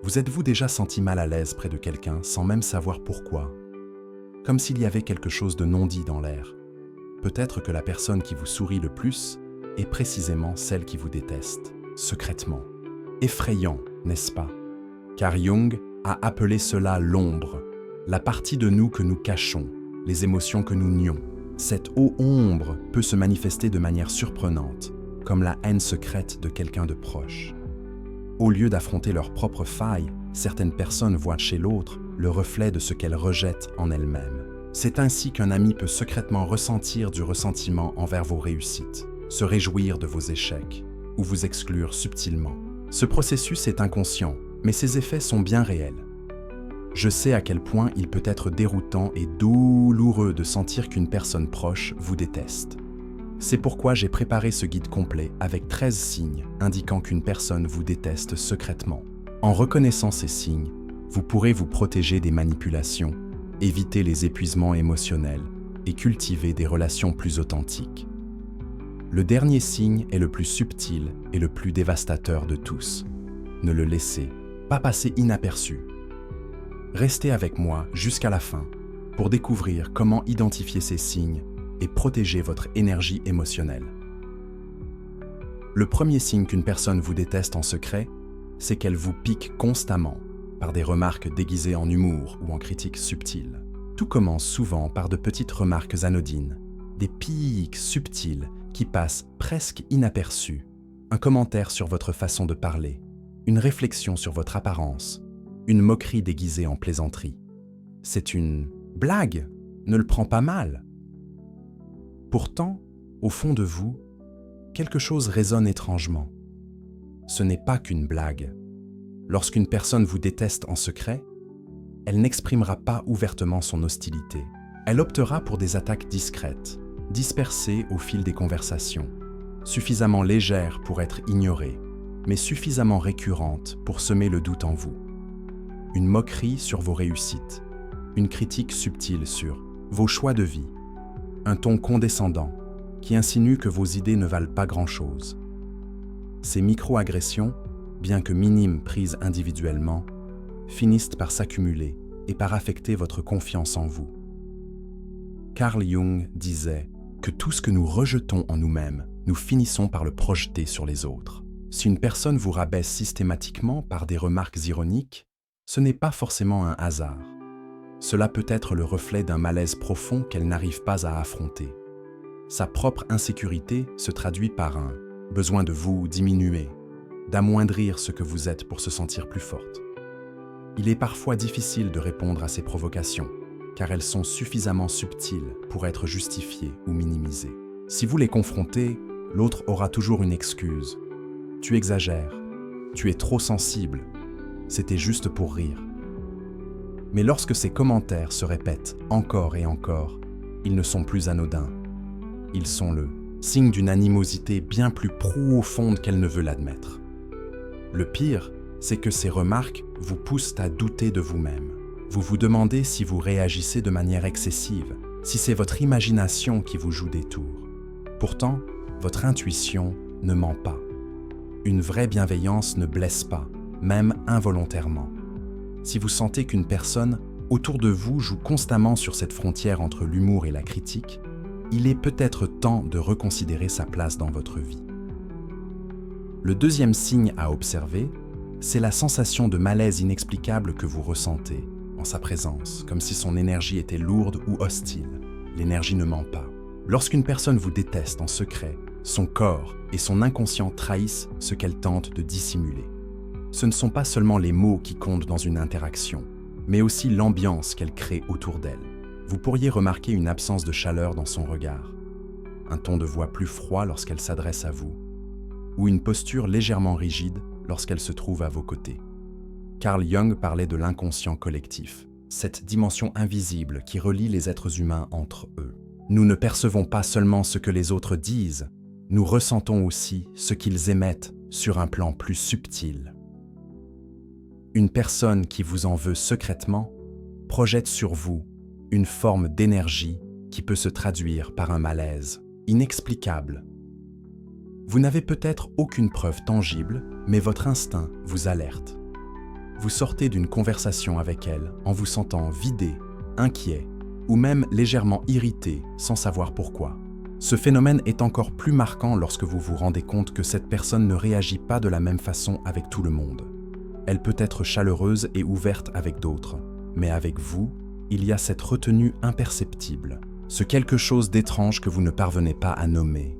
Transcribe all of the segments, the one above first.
Vous êtes-vous déjà senti mal à l'aise près de quelqu'un sans même savoir pourquoi? Comme s'il y avait quelque chose de non dit dans l'air. Peut-être que la personne qui vous sourit le plus est précisément celle qui vous déteste, secrètement. Effrayant, n'est-ce pas? Car Jung a appelé cela l'ombre, la partie de nous que nous cachons, les émotions que nous nions. Cette haute ombre peut se manifester de manière surprenante, comme la haine secrète de quelqu'un de proche. Au lieu d'affronter leurs propres failles, certaines personnes voient chez l'autre le reflet de ce qu'elles rejettent en elles-mêmes. C'est ainsi qu'un ami peut secrètement ressentir du ressentiment envers vos réussites, se réjouir de vos échecs ou vous exclure subtilement. Ce processus est inconscient, mais ses effets sont bien réels. Je sais à quel point il peut être déroutant et douloureux de sentir qu'une personne proche vous déteste. C'est pourquoi j'ai préparé ce guide complet avec 13 signes indiquant qu'une personne vous déteste secrètement. En reconnaissant ces signes, vous pourrez vous protéger des manipulations, éviter les épuisements émotionnels et cultiver des relations plus authentiques. Le dernier signe est le plus subtil et le plus dévastateur de tous. Ne le laissez pas passer inaperçu. Restez avec moi jusqu'à la fin pour découvrir comment identifier ces signes et protéger votre énergie émotionnelle. Le premier signe qu'une personne vous déteste en secret, c'est qu'elle vous pique constamment par des remarques déguisées en humour ou en critiques subtiles. Tout commence souvent par de petites remarques anodines, des piques subtiles qui passent presque inaperçues, un commentaire sur votre façon de parler, une réflexion sur votre apparence, une moquerie déguisée en plaisanterie. C'est une blague, ne le prends pas mal. Pourtant, au fond de vous, quelque chose résonne étrangement. Ce n'est pas qu'une blague. Lorsqu'une personne vous déteste en secret, elle n'exprimera pas ouvertement son hostilité. Elle optera pour des attaques discrètes, dispersées au fil des conversations, suffisamment légères pour être ignorées, mais suffisamment récurrentes pour semer le doute en vous. Une moquerie sur vos réussites, une critique subtile sur vos choix de vie, un ton condescendant qui insinue que vos idées ne valent pas grand-chose. Ces micro-agressions, bien que minimes prises individuellement, finissent par s'accumuler et par affecter votre confiance en vous. Carl Jung disait que tout ce que nous rejetons en nous-mêmes, nous finissons par le projeter sur les autres. Si une personne vous rabaisse systématiquement par des remarques ironiques, ce n'est pas forcément un hasard. Cela peut être le reflet d'un malaise profond qu'elle n'arrive pas à affronter. Sa propre insécurité se traduit par un besoin de vous diminuer, d'amoindrir ce que vous êtes pour se sentir plus forte. Il est parfois difficile de répondre à ces provocations, car elles sont suffisamment subtiles pour être justifiées ou minimisées. Si vous les confrontez, l'autre aura toujours une excuse. Tu exagères, tu es trop sensible, c'était juste pour rire. Mais lorsque ces commentaires se répètent encore et encore, ils ne sont plus anodins. Ils sont le signe d'une animosité bien plus profonde qu'elle ne veut l'admettre. Le pire, c'est que ces remarques vous poussent à douter de vous-même. Vous vous demandez si vous réagissez de manière excessive, si c'est votre imagination qui vous joue des tours. Pourtant, votre intuition ne ment pas. Une vraie bienveillance ne blesse pas, même involontairement. Si vous sentez qu'une personne autour de vous joue constamment sur cette frontière entre l'humour et la critique, il est peut-être temps de reconsidérer sa place dans votre vie. Le deuxième signe à observer, c'est la sensation de malaise inexplicable que vous ressentez en sa présence, comme si son énergie était lourde ou hostile. L'énergie ne ment pas. Lorsqu'une personne vous déteste en secret, son corps et son inconscient trahissent ce qu'elle tente de dissimuler. Ce ne sont pas seulement les mots qui comptent dans une interaction, mais aussi l'ambiance qu'elle crée autour d'elle. Vous pourriez remarquer une absence de chaleur dans son regard, un ton de voix plus froid lorsqu'elle s'adresse à vous, ou une posture légèrement rigide lorsqu'elle se trouve à vos côtés. Carl Jung parlait de l'inconscient collectif, cette dimension invisible qui relie les êtres humains entre eux. Nous ne percevons pas seulement ce que les autres disent, nous ressentons aussi ce qu'ils émettent sur un plan plus subtil. Une personne qui vous en veut secrètement projette sur vous une forme d'énergie qui peut se traduire par un malaise inexplicable. Vous n'avez peut-être aucune preuve tangible, mais votre instinct vous alerte. Vous sortez d'une conversation avec elle en vous sentant vidé, inquiet ou même légèrement irrité sans savoir pourquoi. Ce phénomène est encore plus marquant lorsque vous vous rendez compte que cette personne ne réagit pas de la même façon avec tout le monde. Elle peut être chaleureuse et ouverte avec d'autres, mais avec vous, il y a cette retenue imperceptible, ce quelque chose d'étrange que vous ne parvenez pas à nommer.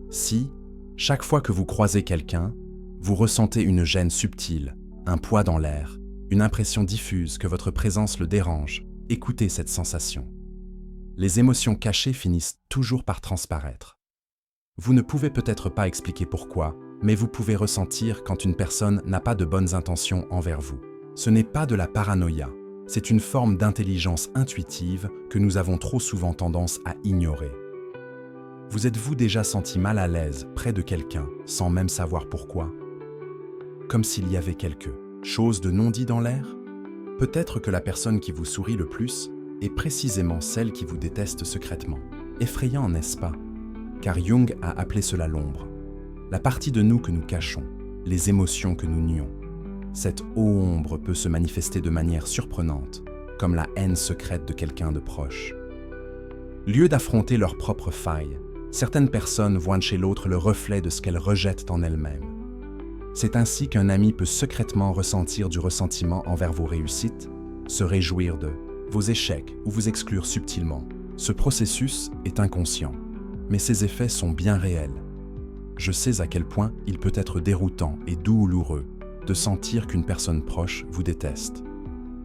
Si, chaque fois que vous croisez quelqu'un, vous ressentez une gêne subtile, un poids dans l'air, une impression diffuse que votre présence le dérange, écoutez cette sensation. Les émotions cachées finissent toujours par transparaître. Vous ne pouvez peut-être pas expliquer pourquoi, mais vous pouvez ressentir quand une personne n'a pas de bonnes intentions envers vous. Ce n'est pas de la paranoïa, c'est une forme d'intelligence intuitive que nous avons trop souvent tendance à ignorer. Vous êtes-vous déjà senti mal à l'aise près de quelqu'un sans même savoir pourquoi? Comme s'il y avait quelque chose de non dit dans l'air? Peut-être que la personne qui vous sourit le plus est précisément celle qui vous déteste secrètement. Effrayant, n'est-ce pas? Car Jung a appelé cela l'ombre. La partie de nous que nous cachons, les émotions que nous nions. Cette ombre peut se manifester de manière surprenante, comme la haine secrète de quelqu'un de proche. Lieu d'affronter leurs propres failles, certaines personnes voient chez l'autre le reflet de ce qu'elles rejettent en elles-mêmes. C'est ainsi qu'un ami peut secrètement ressentir du ressentiment envers vos réussites, se réjouir de vos échecs ou vous exclure subtilement. Ce processus est inconscient, mais ses effets sont bien réels. Je sais à quel point il peut être déroutant et douloureux de sentir qu'une personne proche vous déteste.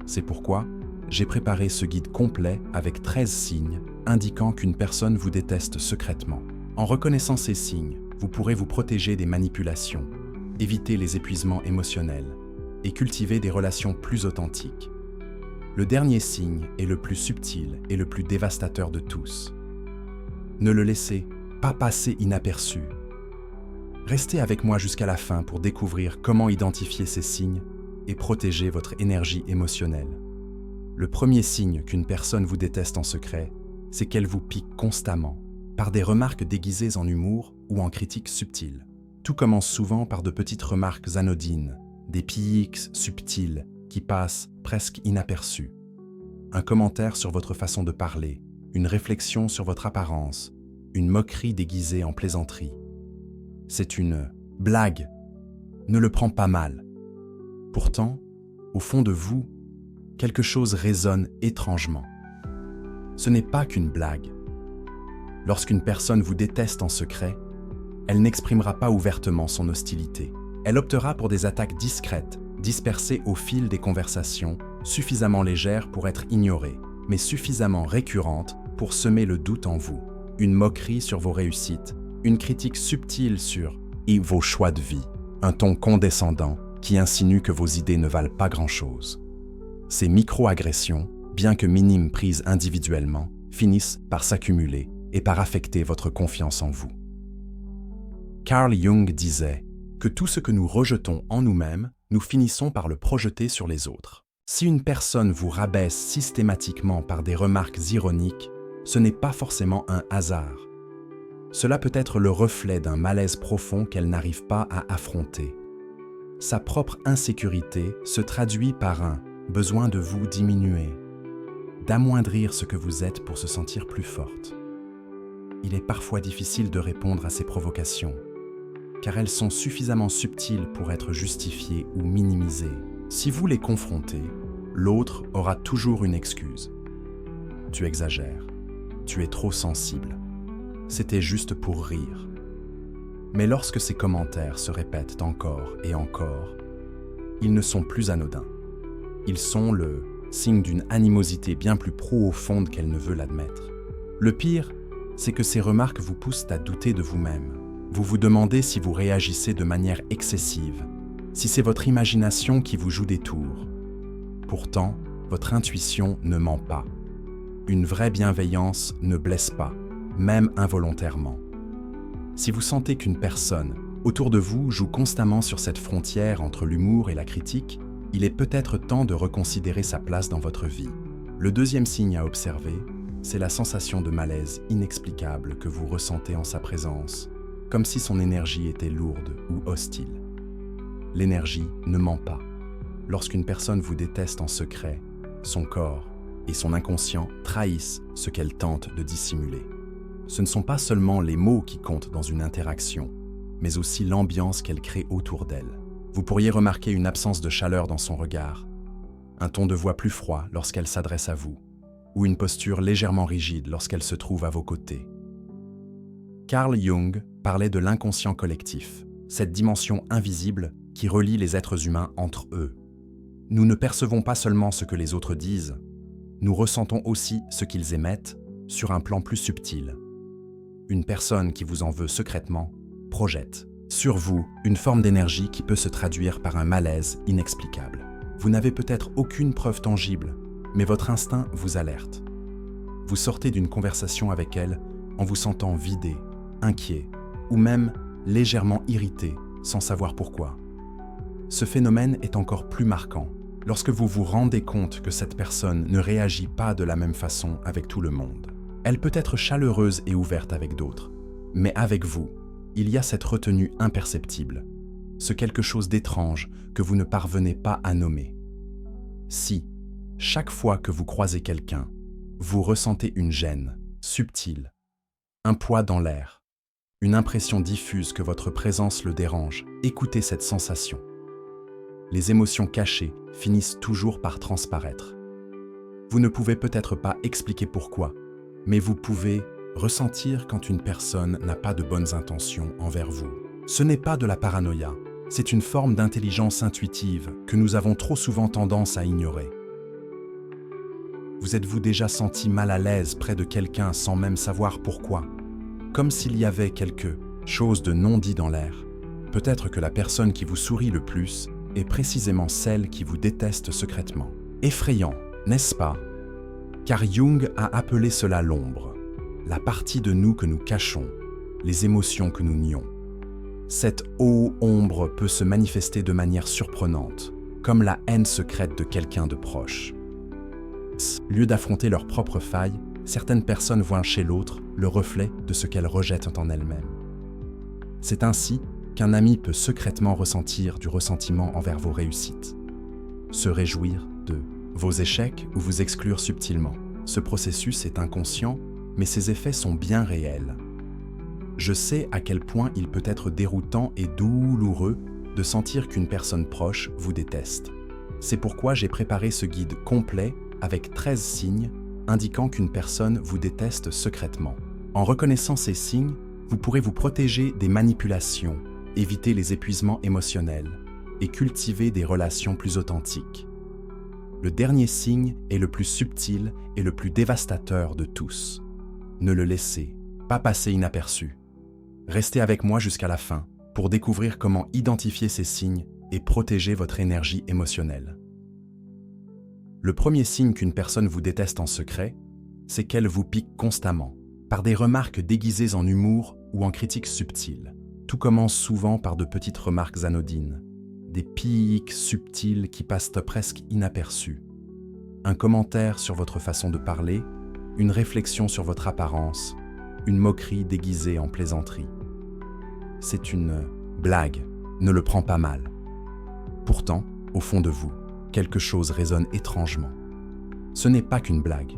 C'est pourquoi j'ai préparé ce guide complet avec 13 signes indiquant qu'une personne vous déteste secrètement. En reconnaissant ces signes, vous pourrez vous protéger des manipulations, éviter les épuisements émotionnels et cultiver des relations plus authentiques. Le dernier signe est le plus subtil et le plus dévastateur de tous. Ne le laissez pas passer inaperçu. Restez avec moi jusqu'à la fin pour découvrir comment identifier ces signes et protéger votre énergie émotionnelle. Le premier signe qu'une personne vous déteste en secret, c'est qu'elle vous pique constamment, par des remarques déguisées en humour ou en critiques subtiles. Tout commence souvent par de petites remarques anodines, des piques subtiles qui passent presque inaperçues. Un commentaire sur votre façon de parler, une réflexion sur votre apparence, une moquerie déguisée en plaisanterie. C'est une blague. Ne le prends pas mal. Pourtant, au fond de vous, quelque chose résonne étrangement. Ce n'est pas qu'une blague. Lorsqu'une personne vous déteste en secret, elle n'exprimera pas ouvertement son hostilité. Elle optera pour des attaques discrètes, dispersées au fil des conversations, suffisamment légères pour être ignorées, mais suffisamment récurrentes pour semer le doute en vous. Une moquerie sur vos réussites, une critique subtile sur vos choix de vie, un ton condescendant qui insinue que vos idées ne valent pas grand-chose. Ces micro-agressions, bien que minimes prises individuellement, finissent par s'accumuler et par affecter votre confiance en vous. Carl Jung disait que tout ce que nous rejetons en nous-mêmes, nous finissons par le projeter sur les autres. Si une personne vous rabaisse systématiquement par des remarques ironiques, ce n'est pas forcément un hasard. Cela peut être le reflet d'un malaise profond qu'elle n'arrive pas à affronter. Sa propre insécurité se traduit par un besoin de vous diminuer, d'amoindrir ce que vous êtes pour se sentir plus forte. Il est parfois difficile de répondre à ces provocations, car elles sont suffisamment subtiles pour être justifiées ou minimisées. Si vous les confrontez, l'autre aura toujours une excuse. Tu exagères, tu es trop sensible. C'était juste pour rire. Mais lorsque ces commentaires se répètent encore et encore, ils ne sont plus anodins. Ils sont le signe d'une animosité bien plus profonde qu'elle ne veut l'admettre. Le pire, c'est que ces remarques vous poussent à douter de vous-même. Vous vous demandez si vous réagissez de manière excessive, si c'est votre imagination qui vous joue des tours. Pourtant, votre intuition ne ment pas. Une vraie bienveillance ne blesse pas, même involontairement. Si vous sentez qu'une personne autour de vous joue constamment sur cette frontière entre l'humour et la critique, il est peut-être temps de reconsidérer sa place dans votre vie. Le deuxième signe à observer, c'est la sensation de malaise inexplicable que vous ressentez en sa présence. comme si son énergie était lourde ou hostile. L'énergie ne ment pas. Lorsqu'une personne vous déteste en secret, son corps et son inconscient trahissent ce qu'elle tente de dissimuler. Ce ne sont pas seulement les mots qui comptent dans une interaction, mais aussi l'ambiance qu'elle crée autour d'elle. Vous pourriez remarquer une absence de chaleur dans son regard, un ton de voix plus froid lorsqu'elle s'adresse à vous, ou une posture légèrement rigide lorsqu'elle se trouve à vos côtés. Carl Jung parlait de l'inconscient collectif, cette dimension invisible qui relie les êtres humains entre eux. Nous ne percevons pas seulement ce que les autres disent, nous ressentons aussi ce qu'ils émettent sur un plan plus subtil. Une personne qui vous en veut secrètement projette sur vous une forme d'énergie qui peut se traduire par un malaise inexplicable. Vous n'avez peut-être aucune preuve tangible, mais votre instinct vous alerte. Vous sortez d'une conversation avec elle en vous sentant vidé, inquiet ou même légèrement irrité sans savoir pourquoi. Ce phénomène est encore plus marquant lorsque vous vous rendez compte que cette personne ne réagit pas de la même façon avec tout le monde. Elle peut être chaleureuse et ouverte avec d'autres, mais avec vous, il y a cette retenue imperceptible, ce quelque chose d'étrange que vous ne parvenez pas à nommer. Si, chaque fois que vous croisez quelqu'un, vous ressentez une gêne subtile, un poids dans l'air, une impression diffuse que votre présence le dérange, écoutez cette sensation. Les émotions cachées finissent toujours par transparaître. Vous ne pouvez peut-être pas expliquer pourquoi, mais vous pouvez ressentir quand une personne n'a pas de bonnes intentions envers vous. Ce n'est pas de la paranoïa, c'est une forme d'intelligence intuitive que nous avons trop souvent tendance à ignorer. Vous êtes-vous déjà senti mal à l'aise près de quelqu'un sans même savoir pourquoi? Comme s'il y avait quelque chose de non dit dans l'air. Peut-être que la personne qui vous sourit le plus est précisément celle qui vous déteste secrètement. Effrayant, n'est-ce pas? Car Jung a appelé cela l'ombre, la partie de nous que nous cachons, les émotions que nous nions. Cette ombre peut se manifester de manière surprenante, comme la haine secrète de quelqu'un de proche. Au lieu d'affronter leurs propres failles, certaines personnes voient chez l'autre le reflet de ce qu'elles rejettent en elles-mêmes. C'est ainsi qu'un ami peut secrètement ressentir du ressentiment envers vos réussites, se réjouir de vos échecs ou vous exclure subtilement. Ce processus est inconscient, mais ses effets sont bien réels. Je sais à quel point il peut être déroutant et douloureux de sentir qu'une personne proche vous déteste. C'est pourquoi j'ai préparé ce guide complet avec 13 signes indiquant qu'une personne vous déteste secrètement. En reconnaissant ces signes, vous pourrez vous protéger des manipulations, éviter les épuisements émotionnels et cultiver des relations plus authentiques. Le dernier signe est le plus subtil et le plus dévastateur de tous. Ne le laissez pas passer inaperçu. Restez avec moi jusqu'à la fin pour découvrir comment identifier ces signes et protéger votre énergie émotionnelle. Le premier signe qu'une personne vous déteste en secret, c'est qu'elle vous pique constamment, par des remarques déguisées en humour ou en critiques subtiles. Tout commence souvent par de petites remarques anodines, des piques subtiles qui passent presque inaperçues. Un commentaire sur votre façon de parler, une réflexion sur votre apparence, une moquerie déguisée en plaisanterie. C'est une blague, ne le prends pas mal. Pourtant, au fond de vous, quelque chose résonne étrangement. Ce n'est pas qu'une blague.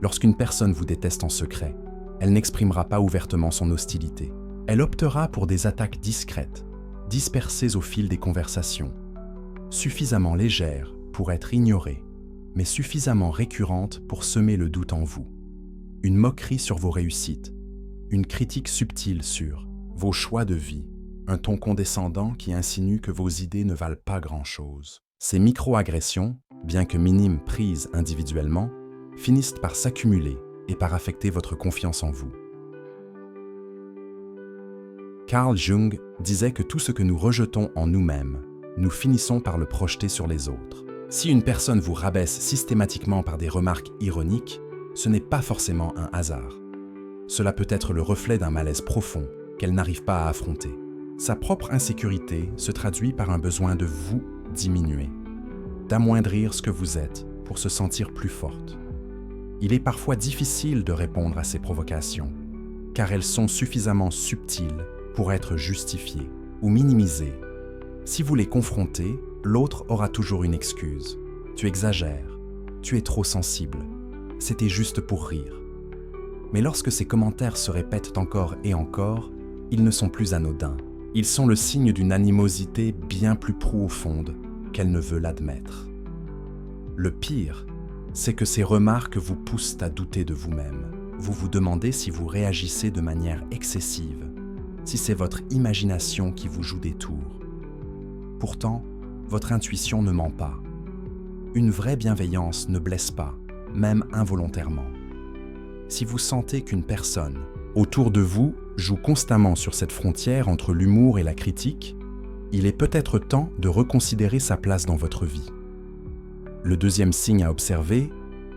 Lorsqu'une personne vous déteste en secret, elle n'exprimera pas ouvertement son hostilité. Elle optera pour des attaques discrètes, dispersées au fil des conversations, suffisamment légères pour être ignorées, mais suffisamment récurrentes pour semer le doute en vous. Une moquerie sur vos réussites, une critique subtile sur vos choix de vie, un ton condescendant qui insinue que vos idées ne valent pas grand-chose. Ces micro-agressions, bien que minimes prises individuellement, finissent par s'accumuler et par affecter votre confiance en vous. Carl Jung disait que tout ce que nous rejetons en nous-mêmes, nous finissons par le projeter sur les autres. Si une personne vous rabaisse systématiquement par des remarques ironiques, ce n'est pas forcément un hasard. Cela peut être le reflet d'un malaise profond qu'elle n'arrive pas à affronter. Sa propre insécurité se traduit par un besoin de vous diminuer, d'amoindrir ce que vous êtes pour se sentir plus forte. Il est parfois difficile de répondre à ces provocations, car elles sont suffisamment subtiles pour être justifiés ou minimisés. Si vous les confrontez, l'autre aura toujours une excuse. Tu exagères, tu es trop sensible, c'était juste pour rire. Mais lorsque ces commentaires se répètent encore et encore, ils ne sont plus anodins. Ils sont le signe d'une animosité bien plus profonde qu'elle ne veut l'admettre. Le pire, c'est que ces remarques vous poussent à douter de vous-même. Vous vous demandez si vous réagissez de manière excessive, si c'est votre imagination qui vous joue des tours. Pourtant, votre intuition ne ment pas. Une vraie bienveillance ne blesse pas, même involontairement. Si vous sentez qu'une personne autour de vous joue constamment sur cette frontière entre l'humour et la critique, il est peut-être temps de reconsidérer sa place dans votre vie. Le deuxième signe à observer,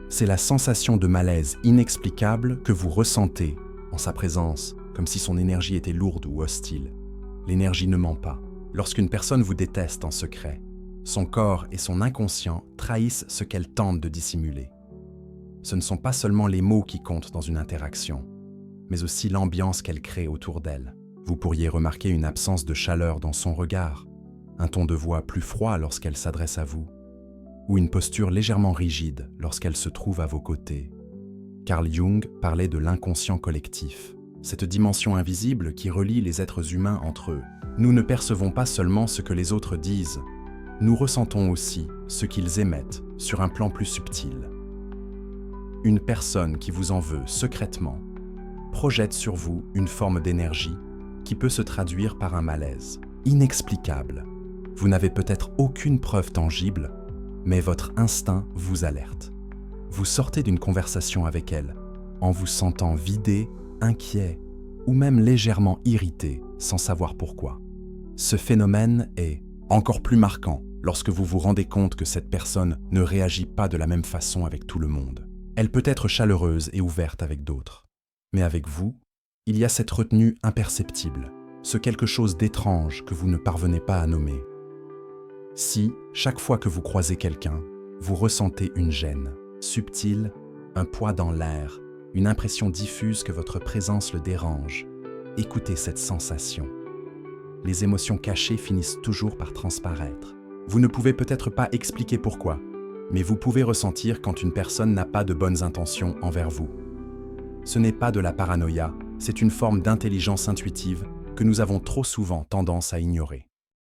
c'est la sensation de malaise inexplicable que vous ressentez en sa présence, comme si son énergie était lourde ou hostile. L'énergie ne ment pas. Lorsqu'une personne vous déteste en secret, son corps et son inconscient trahissent ce qu'elle tente de dissimuler. Ce ne sont pas seulement les mots qui comptent dans une interaction, mais aussi l'ambiance qu'elle crée autour d'elle. Vous pourriez remarquer une absence de chaleur dans son regard, un ton de voix plus froid lorsqu'elle s'adresse à vous, ou une posture légèrement rigide lorsqu'elle se trouve à vos côtés. Carl Jung parlait de l'inconscient collectif, cette dimension invisible qui relie les êtres humains entre eux. Nous ne percevons pas seulement ce que les autres disent, nous ressentons aussi ce qu'ils émettent sur un plan plus subtil. Une personne qui vous en veut secrètement projette sur vous une forme d'énergie qui peut se traduire par un malaise inexplicable. Vous n'avez peut-être aucune preuve tangible, mais votre instinct vous alerte. Vous sortez d'une conversation avec elle en vous sentant vidé, inquiet ou même légèrement irrité sans savoir pourquoi. Ce phénomène est encore plus marquant lorsque vous vous rendez compte que cette personne ne réagit pas de la même façon avec tout le monde. Elle peut être chaleureuse et ouverte avec d'autres. Mais avec vous, il y a cette retenue imperceptible, ce quelque chose d'étrange que vous ne parvenez pas à nommer. Si, chaque fois que vous croisez quelqu'un, vous ressentez une gêne, subtile, un poids dans l'air, une impression diffuse que votre présence le dérange, écoutez cette sensation. Les émotions cachées finissent toujours par transparaître. Vous ne pouvez peut-être pas expliquer pourquoi, mais vous pouvez ressentir quand une personne n'a pas de bonnes intentions envers vous. Ce n'est pas de la paranoïa, c'est une forme d'intelligence intuitive que nous avons trop souvent tendance à ignorer.